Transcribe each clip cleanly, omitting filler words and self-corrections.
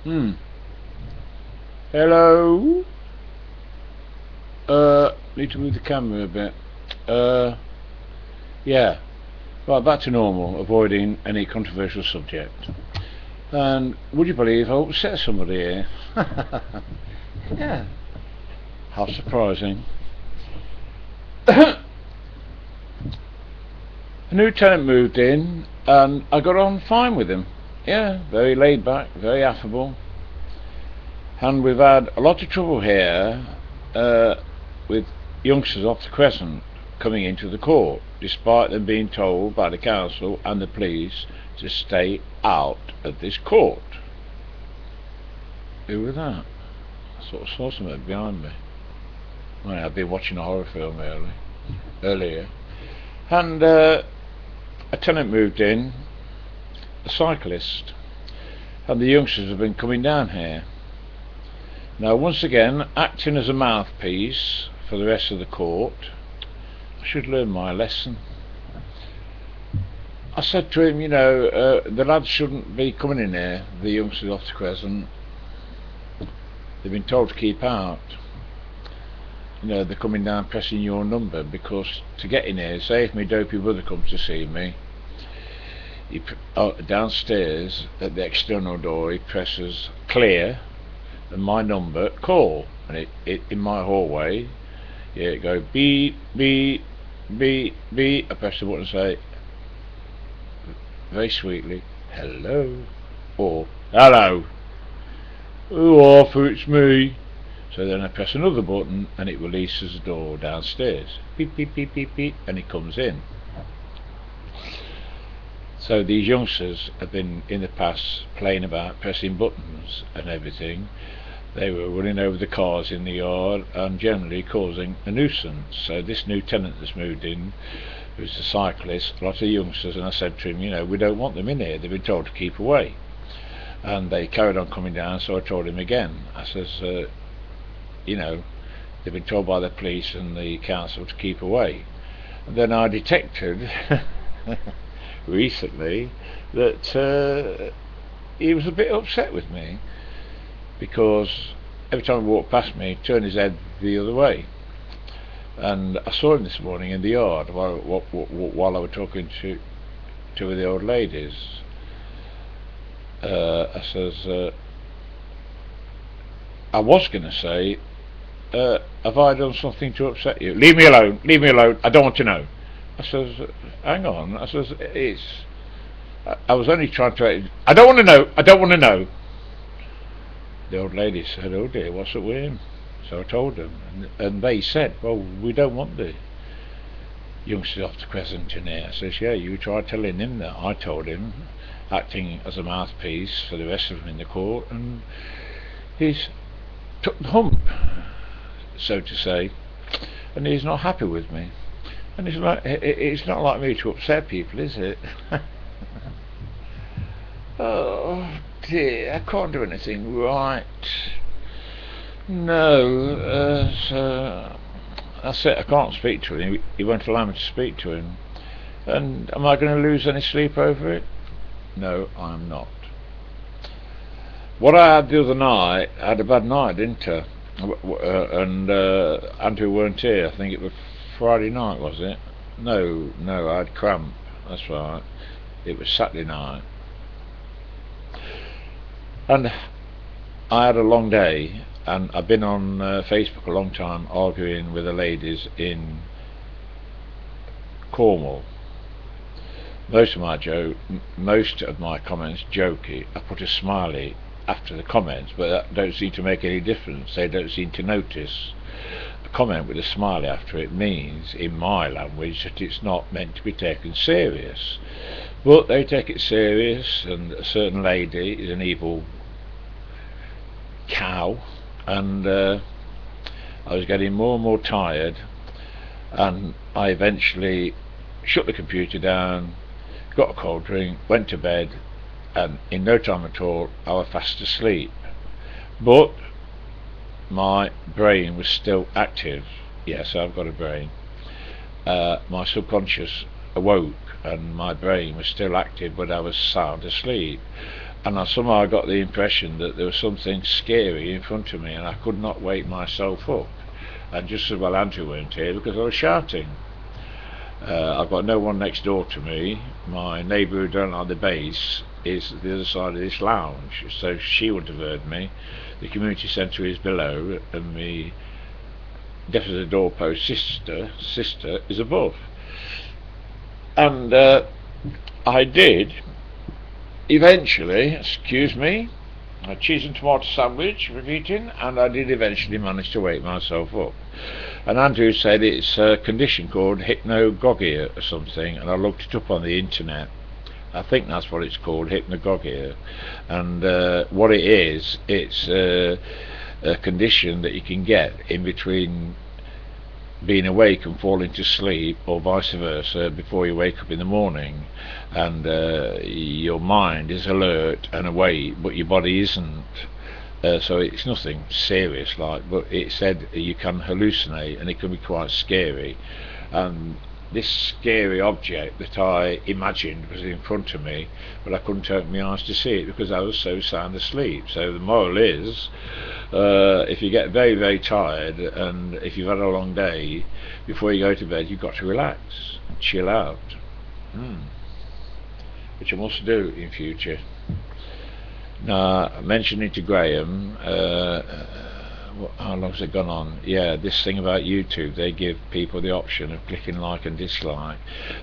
Hmm. Hello. Need to move the camera a bit. Yeah. Right, back to normal, avoiding any controversial subject. And would you believe I upset somebody here? Yeah. How surprising. A new tenant moved in, and I got on fine with him. Yeah, very laid back, very affable. And we've had a lot of trouble here with youngsters off the Crescent coming into the court, despite them being told by the council and the police to stay out of this court. Who was that? I sort of saw something behind me. Well, I've been watching a horror film earlier. And a tenant moved in, a cyclist, and the youngsters have been coming down here. Now, once again, acting as a mouthpiece for the rest of the court. I should learn my lesson. I said to him, the lads shouldn't be coming in here, the youngsters off the Crescent. They've been told to keep out. They're coming down pressing your number, because to get in here, say if my dopey brother comes to see me, downstairs at the external door he presses clear and my number, call, and it in my hallway, it go beep beep beep beep. I press the button and say very sweetly, hello, or hello, Arthur, it's me. So then I press another button and it releases the door downstairs, beep beep beep beep beep, and he comes in. So these youngsters have been in the past playing about, pressing buttons and everything. They were running over the cars in the yard and generally causing a nuisance. So this new tenant that's moved in, who's a cyclist, a lot of youngsters, and I said to him, we don't want them in here, they've been told to keep away. And they carried on coming down, so I told him again. I says, they've been told by the police and the council to keep away. And then I detected recently that he was a bit upset with me, because every time he walked past me, he turned his head the other way. And I saw him this morning in the yard while I was talking to two of the old ladies. I says, I was going to say, have I done something to upset you? Leave me alone, I don't want to know. I says, hang on. I says, I was only trying to, I don't want to know. The old lady said, oh dear, what's up with him? So I told them, and they said, well, we don't want the youngsters off the Crescent in here. I says, yeah, you tried telling him that. I told him, acting as a mouthpiece for the rest of them in the court, and he's took the hump, so to say, and he's not happy with me. And it's not like me to upset people, is it? Oh dear, I can't do anything right. No, so that's it, I can't speak to him. He won't allow me to speak to him. And am I going to lose any sleep over it? No, I'm not. What I had the other night, I had a bad night, didn't I? And Andrew weren't here. I think it was Friday night, was it? No, I had cramp. That's right. It was Saturday night. And I had a long day, and I've been on Facebook a long time arguing with the ladies in Cornwall. Most of my comments jokey. I put a smiley after the comments, but that don't seem to make any difference. They don't seem to notice. A comment with a smiley after it means, in my language, that it's not meant to be taken serious. But they take it serious, and a certain lady is an evil cow, and I was getting more and more tired, and I eventually shut the computer down, got a cold drink, went to bed, and in no time at all I was fast asleep. But my brain was still active. Yes, I've got a brain. My subconscious awoke and my brain was still active, but I was sound asleep. And I somehow got the impression that there was something scary in front of me, and I could not wake myself up. And just as well Andrew weren't here because I was shouting. I've got no one next door to me. My neighbour who don't like the bass is the other side of this lounge, so she wouldn't have heard me. The community centre is below, and the deaf as a doorpost sister is above. And I did eventually, excuse me, a cheese and tomato sandwich with eating, and I did eventually manage to wake myself up. And Andrew said it's a condition called hypnagogia or something, and I looked it up on the internet. I think that's what it's called, hypnagogia. And what it is, it's a condition that you can get in between being awake and falling to sleep, or vice versa, before you wake up in the morning, and your mind is alert and awake but your body isn't. So it's nothing serious, but it said you can hallucinate and it can be quite scary. This scary object that I imagined was in front of me, but I couldn't open my eyes to see it because I was so sound asleep. So the moral is, if you get very, very tired and if you've had a long day, before you go to bed you've got to relax, chill out, which I must do in future. Now, mentioning to Graham, how long's it gone on? Yeah, this thing about YouTube, they give people the option of clicking like and dislike.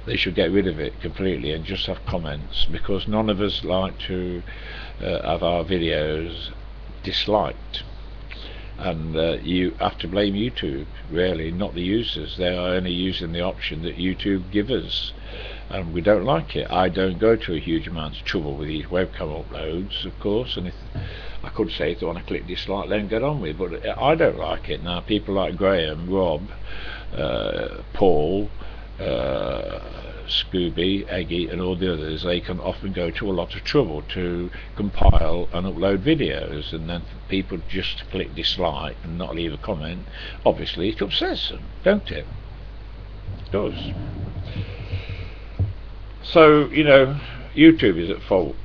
They should get rid of it completely and just have comments, because none of us like to have our videos disliked. And you have to blame YouTube, really, not the users. They are only using the option that YouTube gives us, and we don't like it. I don't go to a huge amount of trouble with these webcam uploads, of course, and if I could say if they want to click dislike, then get on with it, but I don't like it. Now, people like Graham, Rob, Paul, Scooby, Eggy and all the others, they can often go to a lot of trouble to compile and upload videos, and then for people just to click dislike and not leave a comment, obviously it upsets them, don't it? It does. So, you know, YouTube is at fault.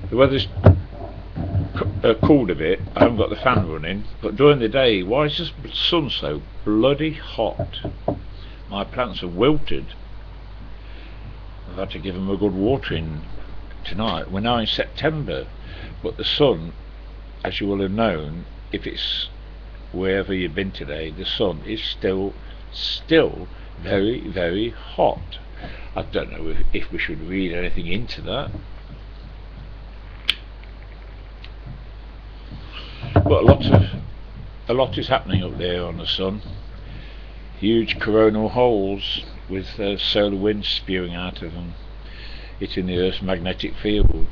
The weather's cooled a bit, I haven't got the fan running, but during the day, why is the sun so bloody hot? My plants have wilted. I've had to give them a good watering tonight. We're now in September, but the sun, as you will have known, if it's wherever you've been today, the sun is still very, very hot. I don't know if we should read anything into that, but a lot is happening up there on the sun. Huge coronal holes with solar winds spewing out of them, hitting the Earth's magnetic field.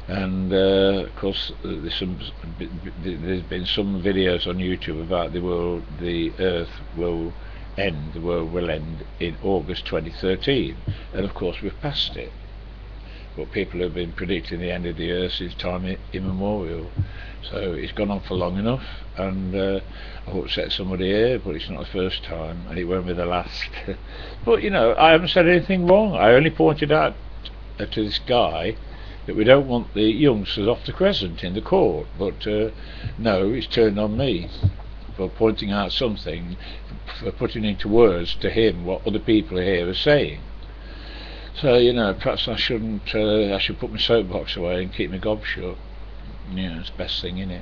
And of course there's been some videos on YouTube about the world will end in August 2013, and of course we've passed it. But people have been predicting the end of the Earth since time immemorial, so it's gone on for long enough, and I've upset somebody here, but it's not the first time, and it won't be the last. But you know, I haven't said anything wrong. I only pointed out to this guy that we don't want the youngsters off the crescent in the court, but no, it's turned on me for pointing out something, for putting into words to him what other people here are saying. So, you know, perhaps I shouldn't, I should put my soapbox away and keep my gob shut. Yeah, it's the best thing, innit?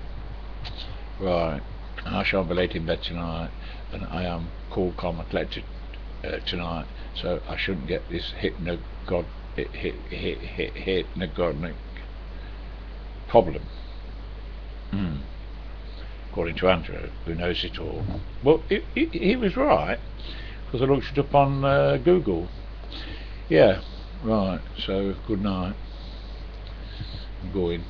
Right, I shan't be late in bed tonight, and I am cool, calm and collected tonight, so I shouldn't get this hypnagogic problem. According to Andrew, who knows it all. Well, he was right, because I looked it up on Google. Yeah, right, so good night. I'm going.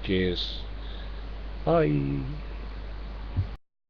Cheers. Bye.